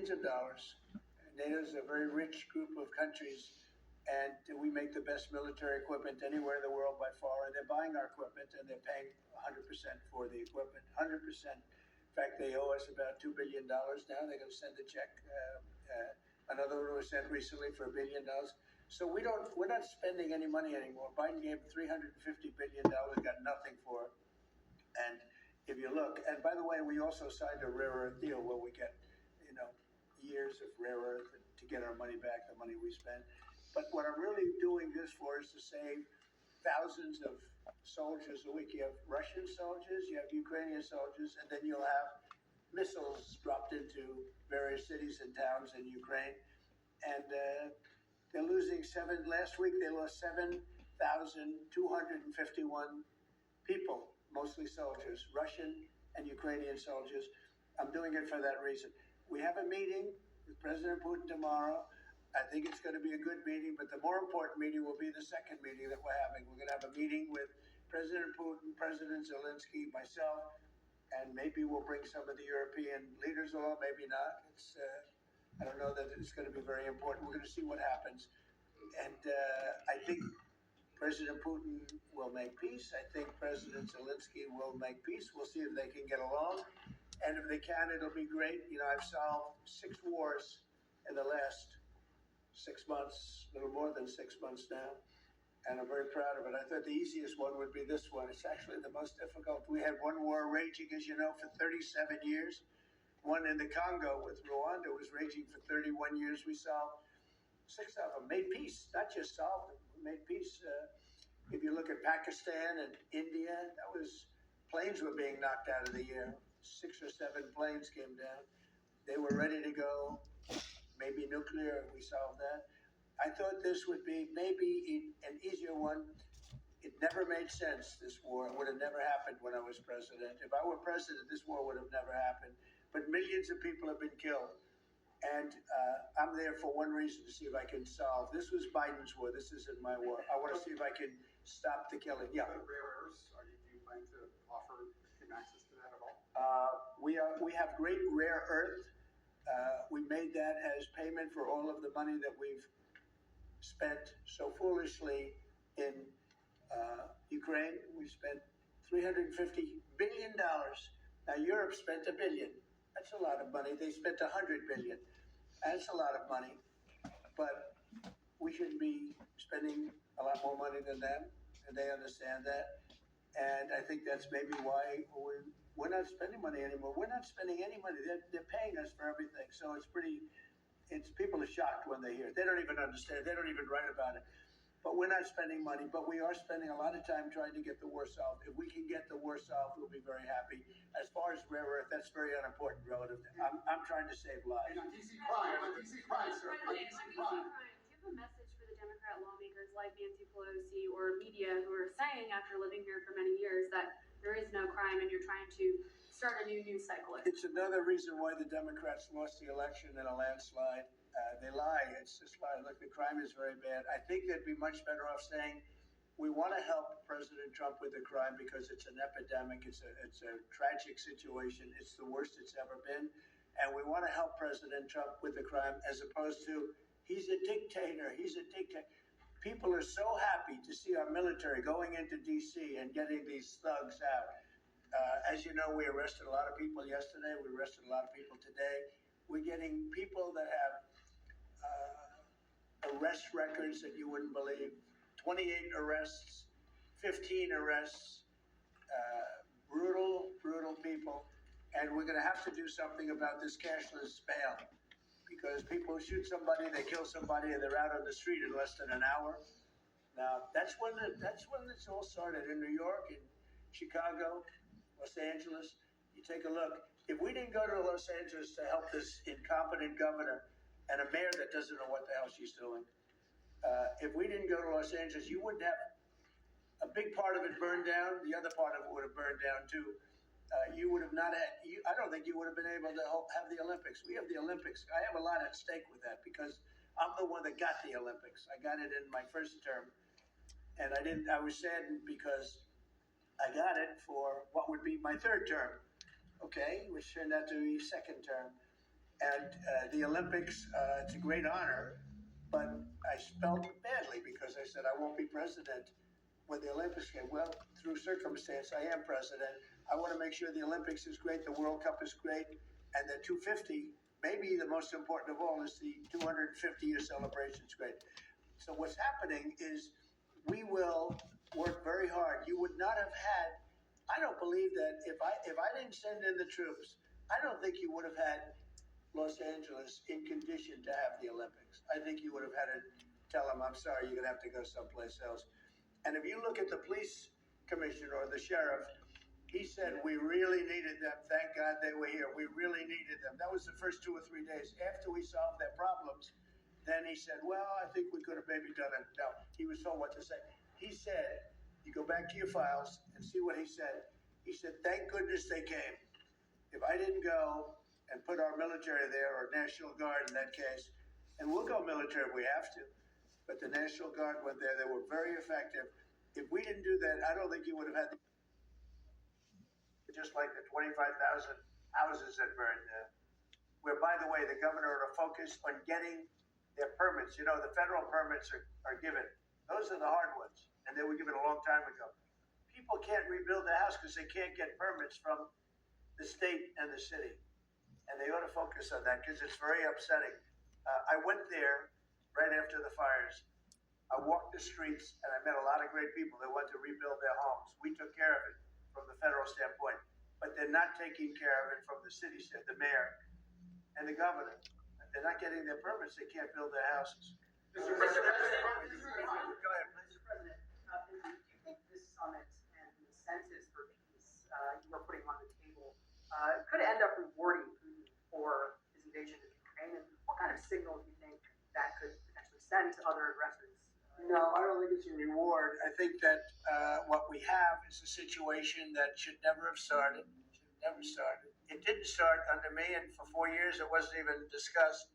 billions of dollars. NATO is a very rich group of countries, and we make the best military equipment anywhere in the world by far. And they're buying our equipment, and they're paying 100% for the equipment. 100%. In fact, they owe us about $2 billion now. They're going to send a check. Another one was sent recently for $1 billion. So we're not spending any money anymore. Biden gave $350 billion, got nothing for it. And if you look, and by the way, we also signed a rare earth deal where we get, years of rare earth to get our money back, the money we spent. But what I'm really doing this for is to save thousands of soldiers a week. You have Russian soldiers, you have Ukrainian soldiers, and then you'll have missiles dropped into various cities and towns in Ukraine. And they're losing last week they lost 7,251 people, mostly soldiers, Russian and Ukrainian soldiers. I'm doing it for that reason. We have a meeting with President Putin tomorrow. I think it's going to be a good meeting, but the more important meeting will be the second meeting that we're having. We're going to have a meeting with President Putin, President Zelensky, myself, and maybe we'll bring some of the European leaders along, maybe not. I don't know that it's going to be very important. We're going to see what happens. And I think President Putin will make peace. I think President Zelensky will make peace. We'll see if they can get along. And if they can, it'll be great. I've solved 6 wars in the last 6 months, a little more than 6 months now. And I'm very proud of it. I thought the easiest one would be this one. It's actually the most difficult. We had one war raging, as you know, for 37 years. One in the Congo with Rwanda was raging for 31 years. We solved 6 of them, made peace, not just solved them, we made peace. If you look at Pakistan and India, planes were being knocked out of the air. 6 or 7 planes came down. They were ready to go. Maybe nuclear, we solved that. I thought this would be maybe an easier one. It never made sense, this war. It would have never happened when I was president. If I were president, this war would have never happened. But millions of people have been killed. And I'm there for one reason, to see if I can solve. This was Biden's war. This isn't my war. I want to see if I can stop the killing. Yeah. Rare earths, do you plan to offer him access to that at all? We have great rare earth. We made that as payment for all of the money that we've spent so foolishly in Ukraine. We spent $350 billion. Now Europe spent $1 billion. That's a lot of money. They spent $100 billion. That's a lot of money. But we shouldn't be spending a lot more money than them, and they understand that. And I think that's maybe why we're not spending money anymore. We're not spending any money. They're paying us for everything. So people are shocked when they hear it. They don't even understand. They don't even write about it. But we're not spending money, but we are spending a lot of time trying to get the war solved. If we can get the war solved, we'll be very happy. As far as rare earth, that's very unimportant relative to, I'm trying to save lives. And on DC crime, sir, on DC crime. Do you have a message for the Democrat lawmakers like Nancy Pelosi or media who are saying, after living here for many years, that there is no crime and you're trying to start a new news cycle? It's another reason why the Democrats lost the election in a landslide. They lie. It's just lie. Look, the crime is very bad. I think they'd be much better off saying, we want to help President Trump with the crime because it's an epidemic. It's a tragic situation. It's the worst it's ever been. And we want to help President Trump with the crime, as opposed to, he's a dictator. He's a dictator. People are so happy to see our military going into D.C. and getting these thugs out. As you know, we arrested a lot of people yesterday. We arrested a lot of people today. We're getting people that have arrest records that you wouldn't believe. 28 arrests, 15 arrests, brutal people. And we're going to have to do something about this cashless bail, because people shoot somebody, they kill somebody, and they're out on the street in less than an hour. Now, that's when it's all started, in New York, in Chicago, Los Angeles. You take a look. If we didn't go to Los Angeles to help this incompetent governor and a mayor that doesn't know what the hell she's doing, if we didn't go to Los Angeles, you wouldn't have a big part of it burned down. The other part of it would have burned down too. You would have not had. I don't think you would have been able to have the Olympics. We have the Olympics. I have a lot at stake with that, because I'm the one that got the Olympics. I got it in my first term, and I didn't. I was saddened because I got it for what would be my third term. Okay, which turned out to be second term. And the Olympics, it's a great honor, but I felt badly because I said I won't be president when the Olympics came. Well, through circumstance, I am president. I want to make sure the Olympics is great, the World Cup is great, and the 250, maybe the most important of all, is the 250-year celebration is great. So what's happening is we will work very hard. You would not have had. I don't believe that if I didn't send in the troops, I don't think you would have had Los Angeles in condition to have the Olympics. I think you would have had to tell them, I'm sorry, you're going to have to go someplace else. And if you look at the police commissioner or the sheriff, he said, we really needed them. Thank God they were here. We really needed them. That was the first 2 or 3 days. After we solved their problems, then he said, well, I think we could have maybe done it. No, he was told what to say. He said, you go back to your files and see what he said. He said, thank goodness they came. If I didn't go and put our military there, or National Guard in that case, and we'll go military if we have to, but the National Guard went there. They were very effective. If we didn't do that, I don't think you would have had just like the 25,000 houses that burned there, where, by the way, the governor are focused on getting their permits. You know, the federal permits are given. Those are the hard ones, and they were given a long time ago. People can't rebuild the house because they can't get permits from the state and the city. And they ought to focus on that because it's very upsetting. I went there right after the fires. I walked the streets and I met a lot of great people that want to rebuild their homes. We took care of it from the federal standpoint, but they're not taking care of it from the city, the mayor and the governor. They're not getting their permits. They can't build their houses. Mr. President, Go ahead, please. Mr. President, do you think this summit and the incentives for peace you are putting on the table could end up rewarding Putin for his invasion of Ukraine? And what kind of signal do you think that could potentially send to other aggressors? No, I don't think it's a reward. I think that what we have is a situation that should never have started. It didn't start under me, and for 4 years it wasn't even discussed.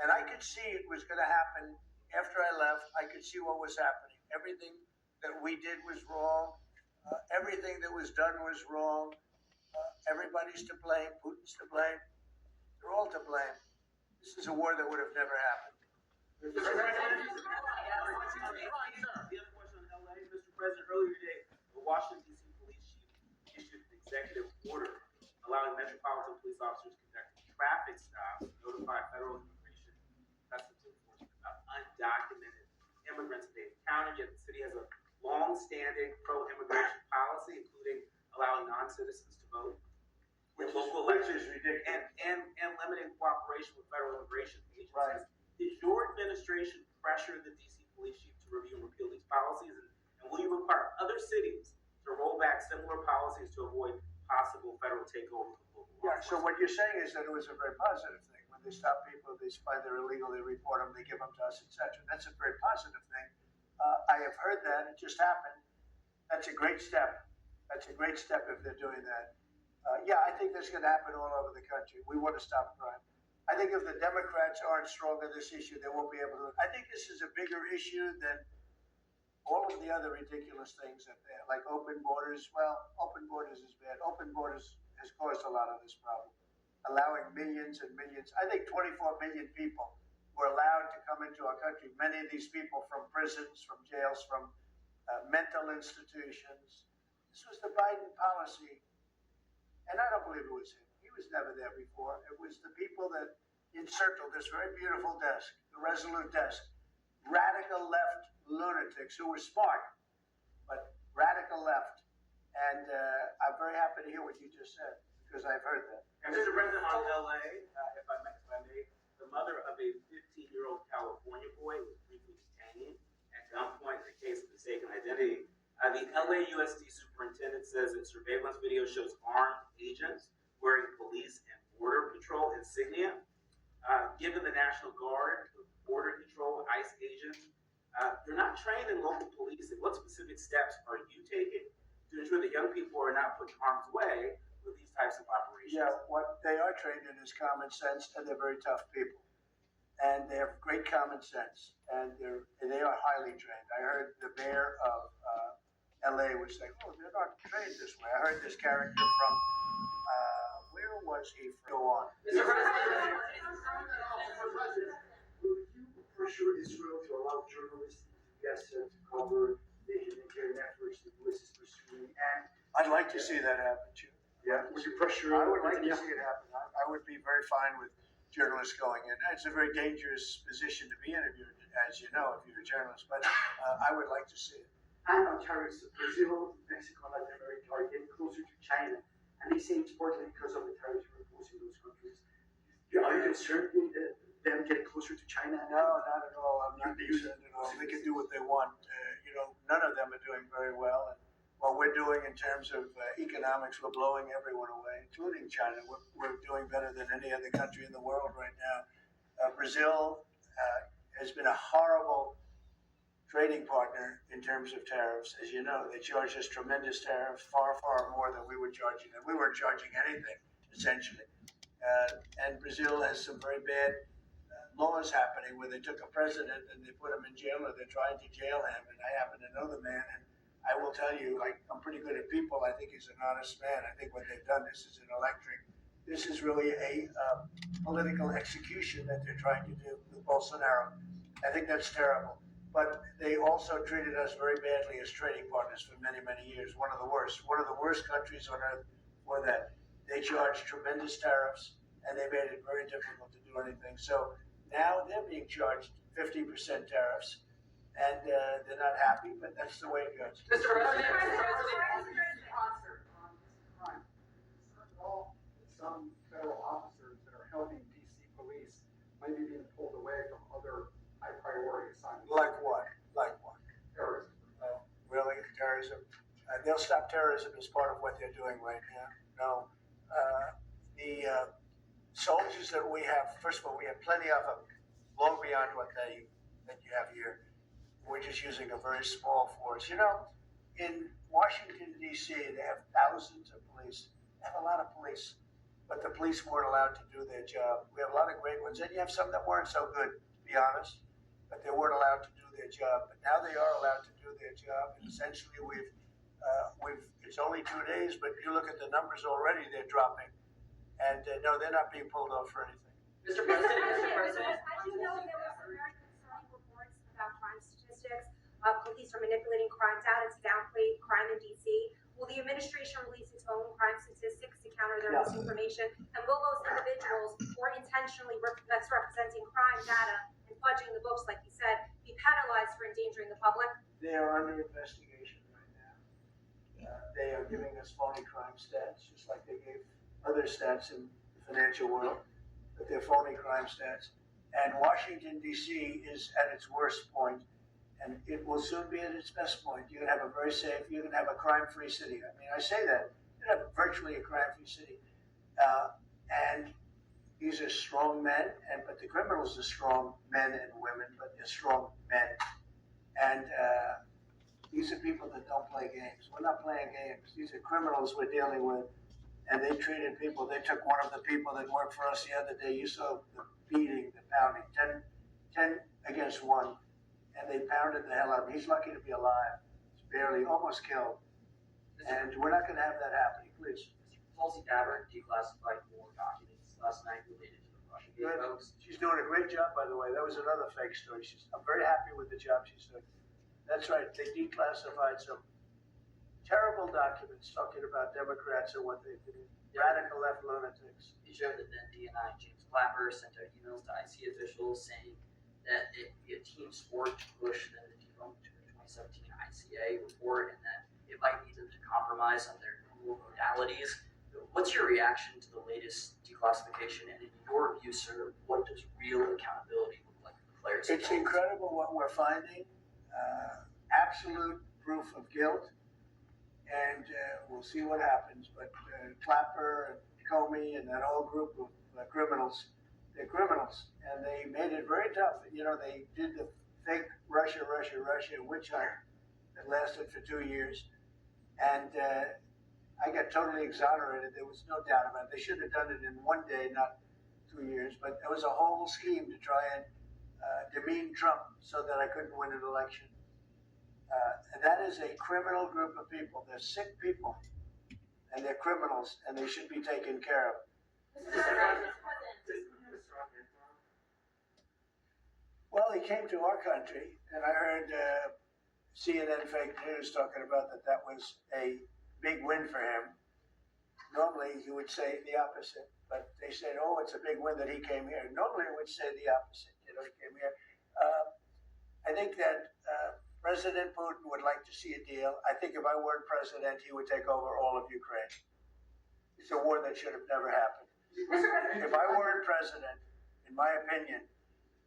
And I could see it was going to happen after I left. I could see what was happening. Everything that we did was wrong. Everything that was done was wrong. Everybody's to blame. Putin's to blame. They're all to blame. This is a war that would have never happened. The other question on LA, Mr. President, earlier today, the Washington, D.C. police chief issued an executive order allowing metropolitan police officers conducting traffic stops to notify federal immigration customs enforcement about undocumented immigrants they encountered. Yet the city has a long-standing pro-immigration policy, including allowing non-citizens to vote in local elections, and limiting cooperation with federal immigration agencies. Right. Did your administration pressure the D.C. police chief to review and repeal these policies? And will you require other cities to roll back similar policies to avoid possible federal takeover of local law? Yeah, so what you're saying is that it was a very positive thing. When they stop people, they find they're illegal, they report them, they give them to us, etc. That's a very positive thing. I have heard that. It just happened. That's a great step. That's a great step if they're doing that. Yeah, I think that's going to happen all over the country. We want to stop crime. I think if the Democrats aren't strong on this issue, they won't be able to. I think this is a bigger issue than all of the other ridiculous things that they like open borders. Well, open borders is bad. Open borders has caused a lot of this problem, allowing millions and millions. I think 24 million people were allowed to come into our country. Many of these people from prisons, from jails, from mental institutions. This was the Biden policy, and I don't believe it was him. He was never there before. It was the people that encircled this very beautiful desk, the Resolute desk, radical left lunatics who were smart, but radical left. And I'm very happy to hear what you just said, because I've heard that. And Mr. President, on LA, if I may, the mother of a 15-year-old California boy was briefly detained at gunpoint in a case of mistaken identity. The LAUSD superintendent says that surveillance video shows armed agents wearing police and border patrol insignia. Given the National Guard, border control, ICE agents, they're not trained in local policing. What specific steps are you taking to ensure that young people are not put in harm's way with these types of operations? Yeah, what they are trained in is common sense, and they're very tough people. And they have great common sense, and they are highly trained. I heard the mayor of LA was saying, "Oh, they're not trained this way." I heard this character from where was he? Go on. Mr. President. Will you pressure Israel to allow journalists to Gaza to cover the humanitarian efforts the U.S. is pursuing? And I'd like to see that happen too. yeah, would you pressure? I would like to see it happen. I would be very fine with journalists going in. It's a very dangerous position to be interviewed, as you know, if you're a journalist, but I would like to see it. And on tariffs, Brazil, Mexico, and Latin America are getting closer to China, and they say it's partly because of the tariffs we're imposing in those countries. Are you concerned with them getting closer to China? No, not at all. I'm not concerned at all. They can do what they want. None of them are doing very well. And what we're doing in terms of economics, we're blowing everyone away, including China. We're doing better than any other country in the world right now. Brazil has been a horrible trading partner in terms of tariffs. As you know, they charge us tremendous tariffs, far, far more than we were charging them. We weren't charging anything, essentially. And Brazil has some very bad laws happening where they took a president and they put him in jail, or they're trying to jail him. And I happen to know the man, and I will tell you, I'm pretty good at people. I think he's an honest man. I think what they've done, this is an electric. This is really a political execution that they're trying to do with Bolsonaro. I think that's terrible. But they also treated us very badly as trading partners for many, many years. One of the worst countries on earth for that. They charged tremendous tariffs, and they made it very difficult to do anything. So now they're being charged 50% tariffs, and they're not happy, but that's the way it goes. Mr. President. Concert on this crime. Some federal officers that are helping DC police might be being pulled away from other high priority assignments. Like what? Like what? Terrorism. Really? Terrorism? They'll stop terrorism as part of what they're doing right now. No. The soldiers that we have, first of all, we have plenty of them, long beyond what you have here. We're just using a very small force. In Washington, D.C., they have thousands of police. They have a lot of police, but the police weren't allowed to do their job. We have a lot of great ones, and you have some that weren't so good, to be honest, but they weren't allowed to do their job. But now they are allowed to do their job, and essentially it's only 2 days, but you look at the numbers already, they're dropping. And no, they're not being pulled off for anything. Mr. President. Mr. President. As you know, there were some very concerning reports about crime statistics, police are manipulating crime data to downplay crime in DC. Will the administration release its own crime statistics to counter their misinformation? And will those individuals who are intentionally misrepresenting crime data and fudging the books, like you said, be penalized for endangering the public? They are under investigation right now. They are giving us phony crime stats, just like they gave other stats in the financial world, but they're phony crime stats. And Washington, D.C. is at its worst point, and it will soon be at its best point. You're going to have a very safe, you're going to have a crime-free city. I mean, I say that. You're going to have virtually a crime-free city. And these are strong men, but the criminals are strong men and women, but they're strong men. And these are people that don't play games. We're not playing games. These are criminals we're dealing with. And they treated people. They took one of the people that worked for us the other day. You saw the beating, the pounding, 10 against 1. And they pounded the hell out of him. He's lucky to be alive. He's barely, almost killed. And we're not going to have that happening, please. Tulsi Gabbard declassified more documents last night related to the Russiagate hoax. She's doing a great job, by the way. That was another fake story. I'm very happy with the job she's doing. That's right. They declassified some terrible documents talking about Democrats and what they did. Radical left lunatics. It showed that then DNI James Clapper sent out emails to IC officials saying that it would be a team sport to push them to debunk the 2017 ICA report, and that it might lead them to compromise on their Google modalities. What's your reaction to the latest declassification? And in your view, sir, what does real accountability look like for the players? It's incredible what we're finding. Absolute proof of guilt. And we'll see what happens. But Clapper and Comey and that whole group of criminals, they're criminals. And they made it very tough. They did the fake Russia witch hunt that lasted for 2 years. And I got totally exonerated. There was no doubt about it. They should have done it in 1 day, not 2 years. But it was a whole scheme to try and demean Trump so that I couldn't win an election. And that is a criminal group of people. They're sick people, and they're criminals, and they should be taken care of. Well, he came to our country, and I heard CNN fake news talking about that was a big win for him. Normally, he would say the opposite, but they said, "Oh, it's a big win that he came here." Normally, he would say the opposite. He came here. I think that President Putin would like to see a deal. I think if I weren't president, he would take over all of Ukraine. It's a war that should have never happened. If I weren't president, in my opinion,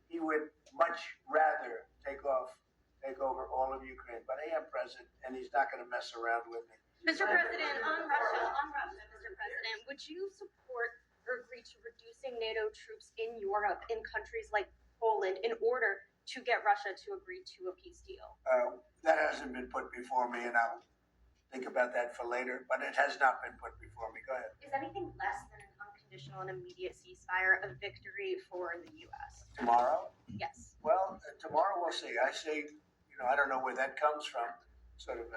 he would much rather take over all of Ukraine. But I am president, and he's not going to mess around with me. Mr. President, on Russia, Mr. President, would you support or agree to reducing NATO troops in Europe, in countries like Poland, in order to get Russia to agree to a peace deal? That hasn't been put before me, and I'll think about that for later, but it has not been put before me. Go ahead. Is anything less than an unconditional and immediate ceasefire a victory for the U.S.? Tomorrow? Yes. Well, tomorrow we'll see. I say, I don't know where that comes from. Sort of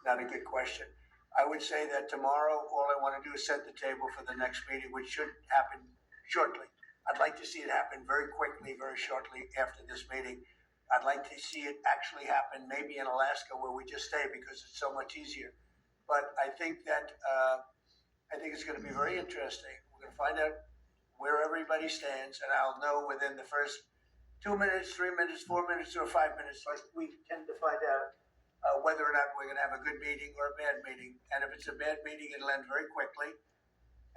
not a good question. I would say that tomorrow, all I want to do is set the table for the next meeting, which should happen shortly. I'd like to see it happen very quickly, very shortly after this meeting. I'd like to see it actually happen maybe in Alaska, where we just stay because it's so much easier. But I think that it's going to be very interesting. We're going to find out where everybody stands, and I'll know within the first 2 minutes, 3 minutes, 4 minutes, or 5 minutes. Like we tend to find out whether or not we're going to have a good meeting or a bad meeting. And if it's a bad meeting, it'll end very quickly.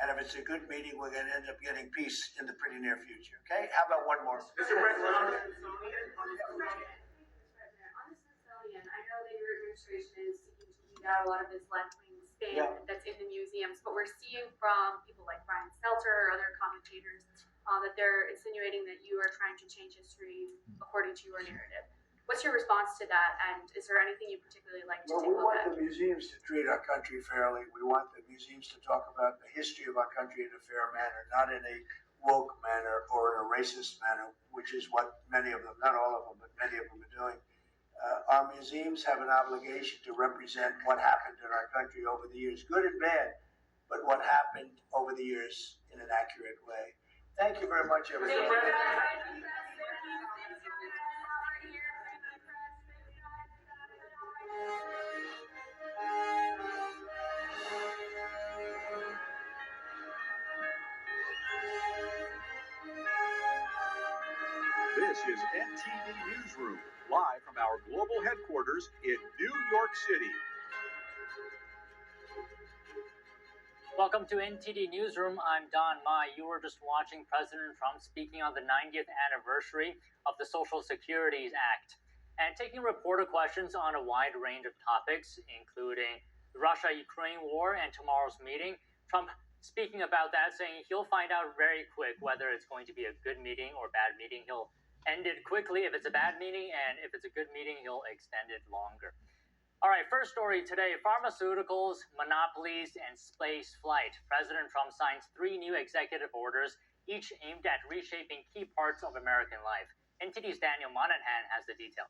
And if it's a good meeting, we're going to end up getting peace in the pretty near future. Okay? How about one more? Mr. President. On the Smithsonian, I know that your administration is seeking to weed out a lot of this left-wing spin that's in the museums, but we're seeing from people like Brian Stelter or other commentators that they're insinuating that you are trying to change history according to your narrative. What's your response to that, and is there anything you particularly like to Well, take we a look want at? the museums to treat our country fairly. We want the museums to talk about the history of our country in a fair manner, not in a woke manner or in a racist manner, which is what many of them, not all of them, but many of them are doing. Our museums have an obligation to represent what happened in our country over the years, good and bad, but what happened over the years in an accurate way. Thank you very much, everybody. This is NTD Newsroom, live from our global headquarters in New York City. Welcome to NTD Newsroom. I'm Don Ma. You were just watching President Trump speaking on the 90th anniversary of the Social Security Act and taking reporter questions on a wide range of topics, including the Russia-Ukraine war and tomorrow's meeting. Trump speaking about that, saying he'll find out very quick whether it's going to be a good meeting or bad meeting. He'll end it quickly if it's a bad meeting, and if it's a good meeting, he'll extend it longer. All right, first story today, pharmaceuticals, monopolies, and space flight. President Trump signs 3 new executive orders, each aimed at reshaping key parts of American life. NTD's Daniel Monahan has the details.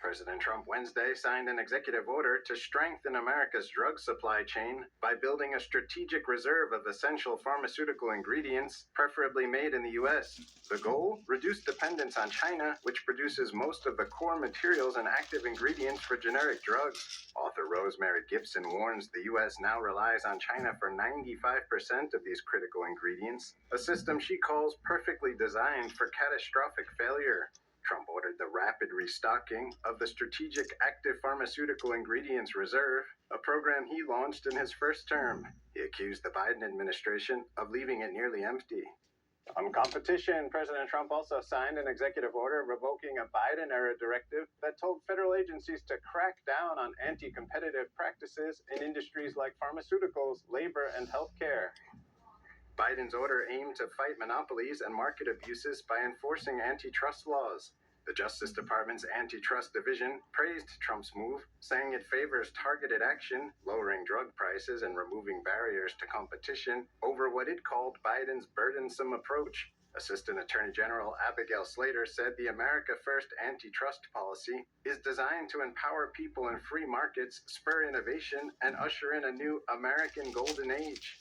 President Trump Wednesday signed an executive order to strengthen America's drug supply chain by building a strategic reserve of essential pharmaceutical ingredients, preferably made in the U.S. The goal? Reduce dependence on China, which produces most of the core materials and active ingredients for generic drugs. Author Rosemary Gibson warns the U.S. now relies on China for 95% of these critical ingredients, a system she calls perfectly designed for catastrophic failure. Trump ordered the rapid restocking of the Strategic Active Pharmaceutical Ingredients Reserve, a program he launched in his first term. He accused the Biden administration of leaving it nearly empty. On competition, President Trump also signed an executive order revoking a Biden-era directive that told federal agencies to crack down on anti-competitive practices in industries like pharmaceuticals, labor, and healthcare. Biden's order aimed to fight monopolies and market abuses by enforcing antitrust laws. The Justice Department's Antitrust Division praised Trump's move, saying it favors targeted action, lowering drug prices and removing barriers to competition, over what it called Biden's burdensome approach. Assistant Attorney General Abigail Slater said the America First antitrust policy is designed to empower people in free markets, spur innovation, and usher in a new American golden age.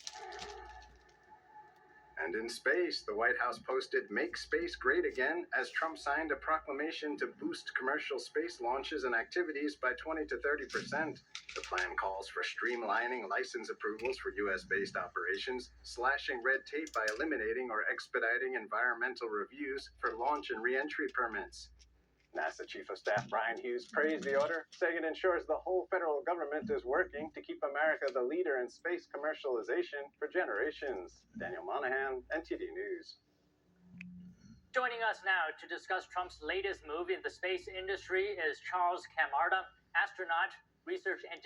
And in space, the White House posted "Make Space Great Again" as Trump signed a proclamation to boost commercial space launches and activities by 20 to 30%. The plan calls for streamlining license approvals for U.S.-based operations, slashing red tape by eliminating or expediting environmental reviews for launch and re-entry permits. NASA Chief of Staff Brian Hughes praised the order, saying it ensures the whole federal government is working to keep America the leader in space commercialization for generations. Daniel Monahan, NTD News. Joining us now to discuss Trump's latest move in the space industry is Charles Camarda, astronaut, research engineer.